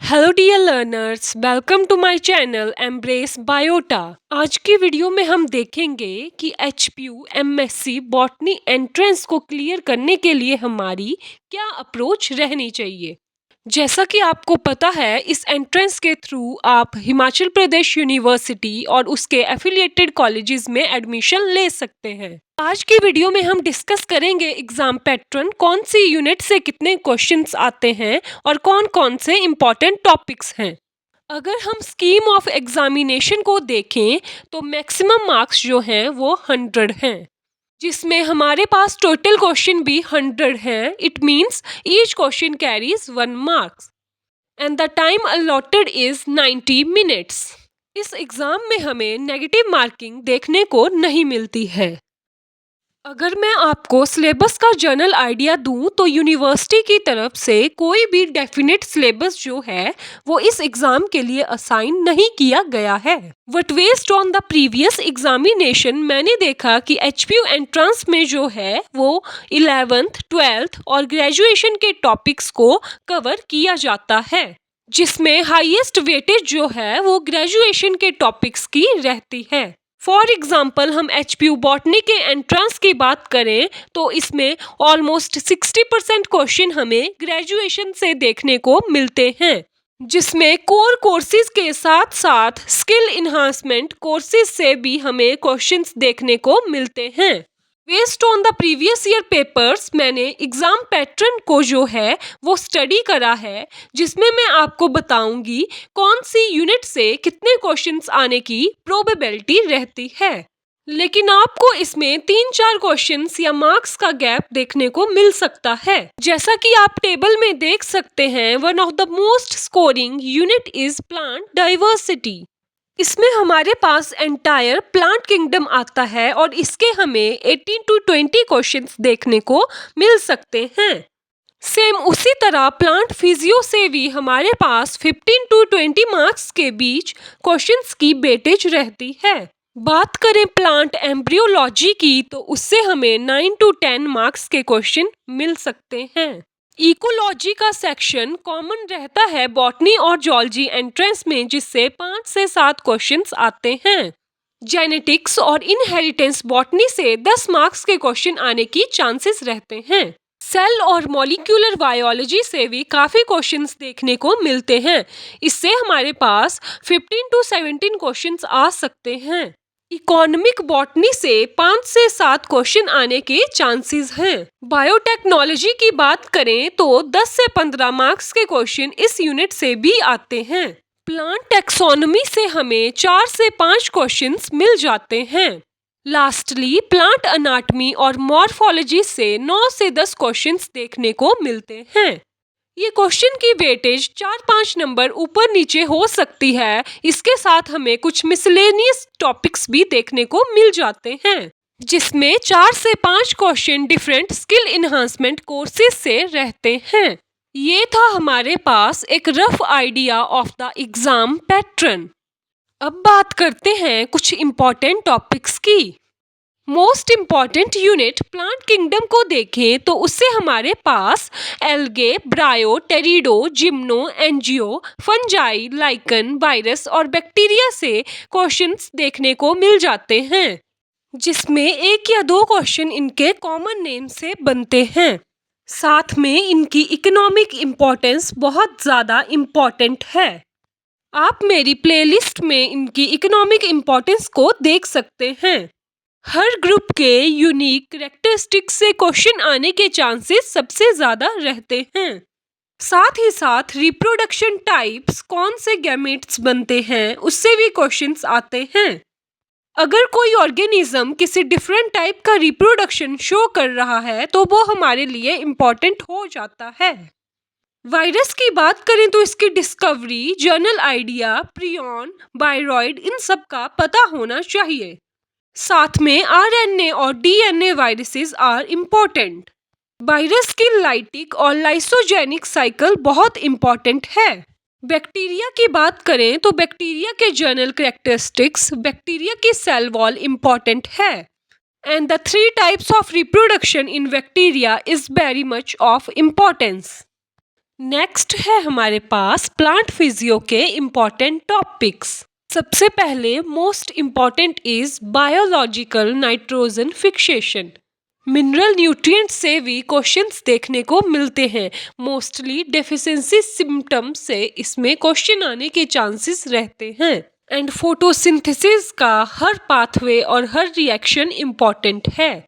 Hello dear learners, welcome to my channel embrace biota. आज की video में हम देखेंगे कि एचपीयू एमएससी बॉटनी एंट्रेंस को क्लियर करने के लिए हमारी क्या अप्रोच रहनी चाहिए। जैसा कि आपको पता है, इस एंट्रेंस के थ्रू आप हिमाचल प्रदेश यूनिवर्सिटी और उसके एफिलिएटेड कॉलेजेस में एडमिशन ले सकते हैं। आज की वीडियो में हम डिस्कस करेंगे एग्जाम पैटर्न, कौन सी यूनिट से कितने क्वेश्चंस आते हैं और कौन कौन से इम्पॉर्टेंट टॉपिक्स हैं। अगर हम स्कीम ऑफ एग्जामिनेशन को देखें तो मैक्सिमम मार्क्स जो हैं वो 100 हैं, जिसमें हमारे पास टोटल क्वेश्चन भी 100 हैं। It means each question carries 1 marks and the time allotted is 90 minutes. इस एग्जाम में हमें नेगेटिव मार्किंग देखने को नहीं मिलती है। अगर मैं आपको सिलेबस का जनरल आइडिया दूं तो यूनिवर्सिटी की तरफ से कोई भी डेफिनेट सिलेबस जो है वो इस एग्जाम के लिए असाइन नहीं किया गया है। But based on the previous examination मैंने देखा कि एचपीयू एंट्रेंस में जो है वो 11th, 12th और ग्रेजुएशन के टॉपिक्स को कवर किया जाता है, जिसमें हाईएस्ट वेटेज जो है वो ग्रेजुएशन के टॉपिक्स की रहती है। फॉर एग्जाम्पल हम एचपीयू बॉटनी के एंट्रेंस की बात करें तो इसमें ऑलमोस्ट 60% क्वेश्चन हमें ग्रेजुएशन से देखने को मिलते हैं, जिसमें कोर कोर्सेज के साथ साथ स्किल इन्हांसमेंट कोर्सेज से भी हमें क्वेश्चंस देखने को मिलते हैं। Based on the previous year papers मैंने एग्जाम पैटर्न को जो है वो स्टडी करा है, जिसमें मैं आपको बताऊंगी कौन सी यूनिट से कितने क्वेश्चंस आने की प्रोबेबिलिटी रहती है। लेकिन आपको इसमें 3-4 क्वेश्चंस या मार्क्स का गैप देखने को मिल सकता है। जैसा कि आप टेबल में देख सकते हैं, one of the most scoring unit is plant diversity. इसमें हमारे पास एंटायर प्लांट किंगडम आता है और इसके हमें 18 to 20 क्वेश्चंस देखने को मिल सकते हैं। सेम उसी तरह प्लांट फिजियो से भी हमारे पास 15 to 20 मार्क्स के बीच क्वेश्चंस की वेटेज रहती है। बात करें प्लांट एम्ब्रियोलॉजी की तो उससे हमें 9 to 10 मार्क्स के क्वेश्चन मिल सकते हैं। इकोलॉजी का सेक्शन कॉमन रहता है बॉटनी और जूलॉजी एंट्रेंस में, जिससे 5 से 7 क्वेश्चंस आते हैं। जेनेटिक्स और इनहेरिटेंस बॉटनी से 10 मार्क्स के क्वेश्चन आने की चांसेस रहते हैं। सेल और मॉलिक्यूलर बायोलॉजी से भी काफ़ी क्वेश्चंस देखने को मिलते हैं, इससे हमारे पास 15 to 17 क्वेश्चंस आ सकते हैं। इकोनॉमिक बॉटनी से 5 से 7 क्वेश्चन आने के चांसेस हैं। बायोटेक्नोलॉजी की बात करें तो 10 से 15 मार्क्स के क्वेश्चन इस यूनिट से भी आते हैं। प्लांट टेक्सोनॉमी से हमें 4 से 5 क्वेश्चंस मिल जाते हैं। लास्टली प्लांट अनाटमी और मॉर्फोलॉजी से 9 से 10 क्वेश्चंस देखने को मिलते हैं। ये क्वेश्चन की वेटेज 4-5 नंबर ऊपर नीचे हो सकती है। इसके साथ हमें कुछ मिसलेनियस टॉपिक्स भी देखने को मिल जाते हैं, जिसमें 4 से 5 question different skill enhancement courses से रहते हैं। ये था हमारे पास एक rough idea of the exam pattern. अब बात करते हैं कुछ इम्पॉर्टेंट टॉपिक्स की। Most important unit plant kingdom को देखें तो उससे हमारे पास algae, bryo, pterido, gymno, angio, fungi, lichen, virus और बैक्टीरिया से क्वेश्चंस देखने को मिल जाते हैं, जिसमें 1 या 2 क्वेश्चन इनके कॉमन नेम से बनते हैं। साथ में इनकी इकोनॉमिक इम्पोर्टेंस बहुत ज़्यादा इम्पॉर्टेंट है। आप मेरी प्लेलिस्ट में इनकी इकोनॉमिक इम्पोर्टेंस को देख सकते हैं। हर ग्रुप के यूनिक कैरेक्टरिस्टिक्स से क्वेश्चन आने के चांसेस सबसे ज़्यादा रहते हैं। साथ ही साथ रिप्रोडक्शन टाइप्स, कौन से गैमेट्स बनते हैं, उससे भी क्वेश्चंस आते हैं। अगर कोई ऑर्गेनिज्म किसी डिफरेंट टाइप का रिप्रोडक्शन शो कर रहा है तो वो हमारे लिए इम्पॉर्टेंट हो जाता है। वायरस की बात करें तो इसकी discovery, general idea, prion, viroid, इन सब का पता होना चाहिए। साथ में आरएनए और DNA viruses are important. Virus की लाइटिक और लाइसोजेनिक साइकिल बहुत इम्पोर्टेंट है। बैक्टीरिया की बात करें तो बैक्टीरिया के जर्नल कैरेक्टरिस्टिक्स, बैक्टीरिया की सेल वॉल इम्पोर्टेंट है and the 3 types of reproduction in bacteria is very much of importance. Next है हमारे पास प्लांट फिजियो के इम्पॉर्टेंट टॉपिक्स। सबसे पहले most important is biological nitrogen fixation. Mineral nutrient से भी क्वेश्चंस देखने को मिलते हैं। मोस्टली डेफिशिएंसी सिम्टम्स से इसमें क्वेश्चन आने के चांसेस रहते हैं। एंड फोटोसिंथेसिस का हर पाथवे और हर रिएक्शन इम्पॉर्टेंट है।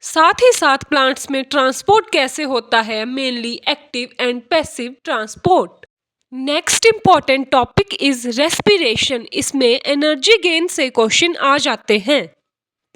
साथ ही साथ प्लांट्स में ट्रांसपोर्ट कैसे होता है, mainly active and passive transport. Next important topic is respiration. इसमें एनर्जी गेन से क्वेश्चन आ जाते हैं।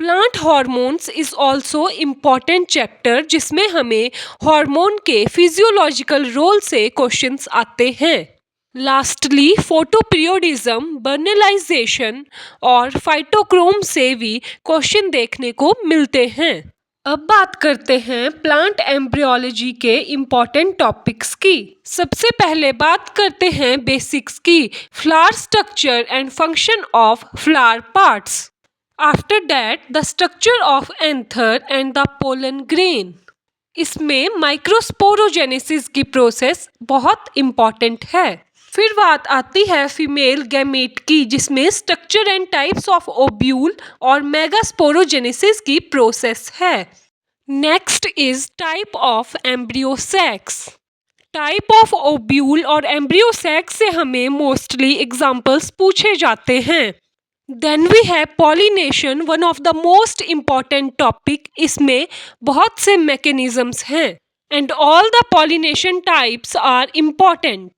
Plant hormones is also important chapter, जिसमें हमें हार्मोन के फिजियोलॉजिकल रोल से क्वेश्चंस आते हैं। लास्टली फोटोपीरियोडिज्म, बर्नलाइजेशन और फाइटोक्रोम से भी क्वेश्चन देखने को मिलते हैं। अब बात करते हैं प्लांट एम्ब्रियोलॉजी के इम्पॉर्टेंट टॉपिक्स की। सबसे पहले बात करते हैं बेसिक्स की, flower structure and function of flower parts. After that the structure of anther and the pollen grain. इसमें माइक्रोस्पोरोजेनेसिस की प्रोसेस बहुत इम्पॉर्टेंट है। फिर बात आती है फीमेल गैमेट की, जिसमें structure and types of ovule और मेगास्पोरोजेनेसिस की प्रोसेस है। Next is type of embryo sex. Type of ovule और एम्ब्रियो सेक्स से हमें मोस्टली एग्जाम्पल्स पूछे जाते हैं। Then we have pollination, one of the most important topic. इसमें बहुत से मैकेनिज्म्स हैं and all the pollination types are important.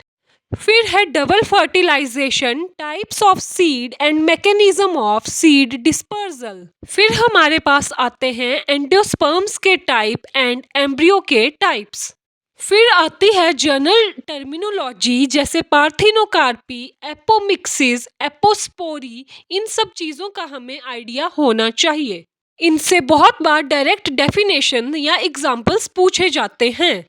फिर है double fertilization, types of seed and mechanism of seed dispersal. फिर हमारे पास आते हैं एंडोस्पर्म्स के टाइप एंड एम्ब्रियो के टाइप्स। फिर आती है जनरल टर्मिनोलॉजी, जैसे पार्थिनोकार्पी, एपोमिक्सिस, एपोस्पोरी। इन सब चीज़ों का हमें आइडिया होना चाहिए। इनसे बहुत बार डायरेक्ट डेफिनेशन या एग्जाम्पल्स पूछे जाते हैं।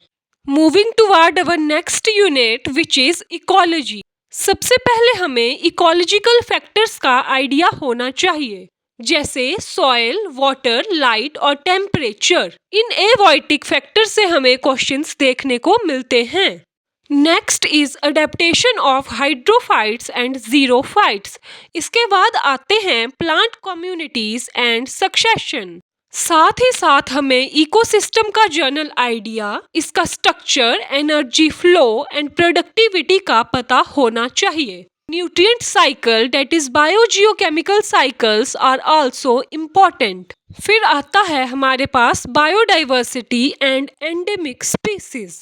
Moving toward our next unit which is ecology. सबसे पहले हमें इकोलॉजिकल फैक्टर्स का आइडिया होना चाहिए, जैसे सॉइल, वाटर, लाइट और टेम्परेचर। इन एवॉइटिक फैक्टर से हमें क्वेश्चंस देखने को मिलते हैं। Next is adaptation of hydrophytes and xerophytes. इसके बाद आते हैं प्लांट कम्युनिटीज एंड सक्सेशन। साथ ही साथ हमें इकोसिस्टम का जनरल आइडिया, इसका structure, energy flow and productivity का पता होना चाहिए। Nutrient cycle, that is biogeochemical cycles are also important. फिर आता है हमारे पास biodiversity and endemic species.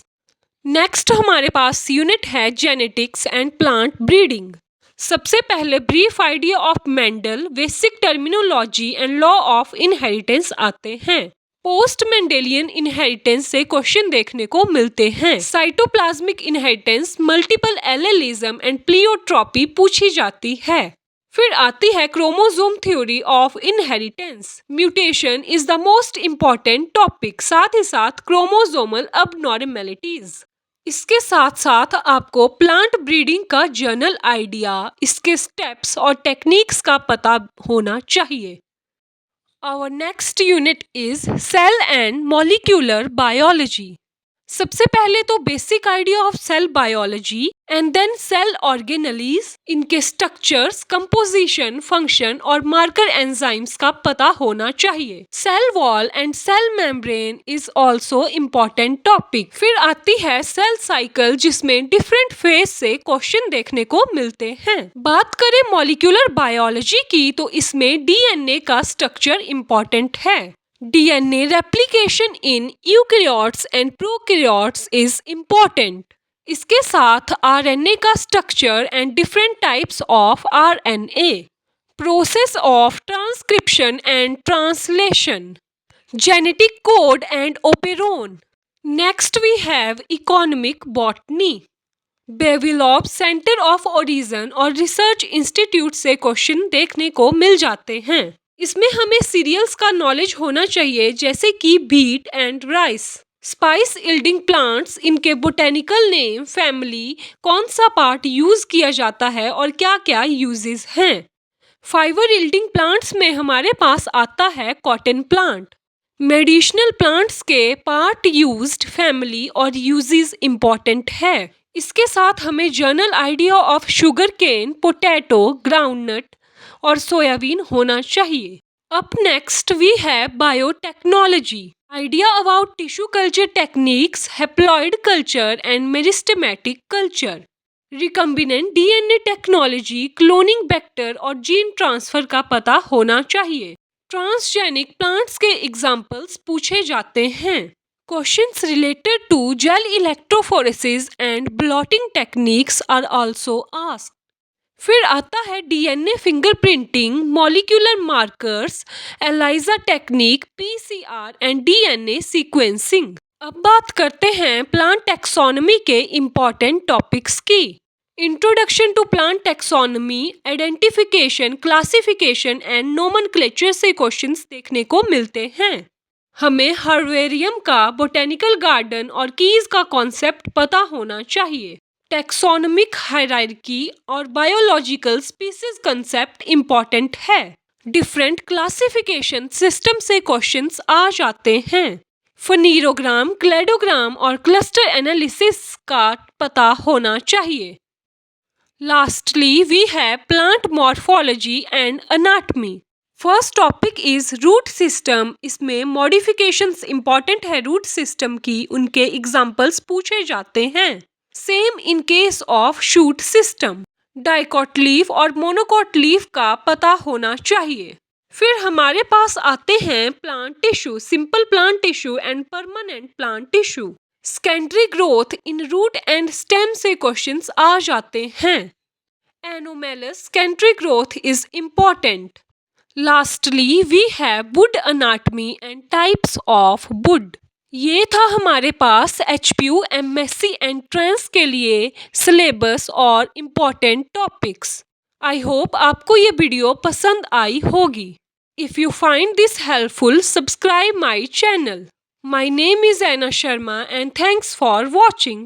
Next हमारे पास यूनिट है जेनेटिक्स एंड प्लांट ब्रीडिंग। सबसे पहले brief idea of Mendel, basic terminology and law of inheritance आते हैं। पोस्ट मेंडेलियन इनहेरिटेंस से क्वेश्चन देखने को मिलते हैं। Cytoplasmic inheritance, multiple allelism and pleiotropy पूछी जाती है। फिर आती है chromosome theory of inheritance. Mutation is the most important topic, साथ ही साथ क्रोमोसोमल अबनॉर्मेलिटीज। इसके साथ साथ आपको प्लांट ब्रीडिंग का जनरल आइडिया, इसके स्टेप्स और टेक्निक्स का पता होना चाहिए। Our next unit is cell and molecular biology. सबसे पहले तो basic idea of cell biology and then cell organelles, इनके स्ट्रक्चर्स, कंपोजिशन, फंक्शन और मार्कर एंजाइम्स का पता होना चाहिए। Cell wall and cell membrane is also important topic. फिर आती है सेल साइकिल, जिसमें डिफरेंट फेज से क्वेश्चन देखने को मिलते हैं। बात करें मॉलिक्यूलर बायोलॉजी की, तो इसमें डीएनए का स्ट्रक्चर इम्पॉर्टेंट है। DNA replication in eukaryotes and prokaryotes is important. इसके साथ RNA का structure and different types of RNA, process of transcription and translation, genetic code and operon. Next we have economic botany. बेविलॉप centre of origin और research institute से question देखने को मिल जाते हैं। इसमें हमें सीरियल्स का नॉलेज होना चाहिए, जैसे कि beet and rice. Spice yielding plants, इनके बोटेनिकल नेम, फैमिली, कौन सा पार्ट यूज किया जाता है और क्या क्या यूजेस हैं। फाइबर यील्डिंग प्लांट्स में हमारे पास आता है कॉटन प्लांट। मेडिसिनल प्लांट्स के पार्ट यूज्ड, फैमिली और यूजेस इम्पोर्टेंट है। इसके साथ हमें general idea of sugar cane, potato, groundnut और सोयाबीन होना चाहिए। Up next we have biotechnology, idea about tissue culture techniques, haploid culture and meristematic culture. Recombinant DNA technology, cloning vector और gene transfer का पता होना चाहिए। ट्रांसजेनिक प्लांट्स के examples पूछे जाते हैं। Questions related to gel electrophoresis and blotting techniques are also asked. फिर आता है DNA fingerprinting, molecular markers, ELISA technique, PCR and DNA sequencing. अब बात करते हैं प्लांट टैक्सोनॉमी के इम्पॉर्टेंट टॉपिक्स की। Introduction to plant taxonomy, identification, classification and nomenclature से क्वेश्चंस देखने को मिलते हैं। हमें हर्बेरियम का, बोटेनिकल गार्डन और कीज का कॉन्सेप्ट पता होना चाहिए। टैक्सोनॉमिक हायरार्की और बायोलॉजिकल स्पीसीज कंसेप्ट इम्पॉर्टेंट है। डिफरेंट क्लासिफिकेशन सिस्टम से क्वेश्चंस आ जाते हैं। फनीरोग्राम, क्लेडोग्राम और क्लस्टर एनालिसिस का पता होना चाहिए। Lastly we have plant morphology and anatomy. First topic is root system. इसमें मॉडिफिकेशंस इंपॉर्टेंट है रूट सिस्टम की, उनके एग्जांपल्स पूछे जाते हैं। Same in case of shoot system. Dicot leaf और मोनोकॉट लीफ का पता होना चाहिए। फिर हमारे पास आते हैं plant tissue, simple plant tissue and permanent plant tissue. Secondary growth in root and stem से क्वेश्चंस आ जाते हैं। Anomalous secondary growth is important. Lastly we have wood anatomy and types of wood. ये था हमारे पास एचपीयू एमएससी एंट्रेंस के लिए syllabus और इम्पॉर्टेंट टॉपिक्स। आई होप आपको ये वीडियो पसंद आई होगी। If you find this helpful, subscribe my channel. My name is Anna Sharma and thanks for watching.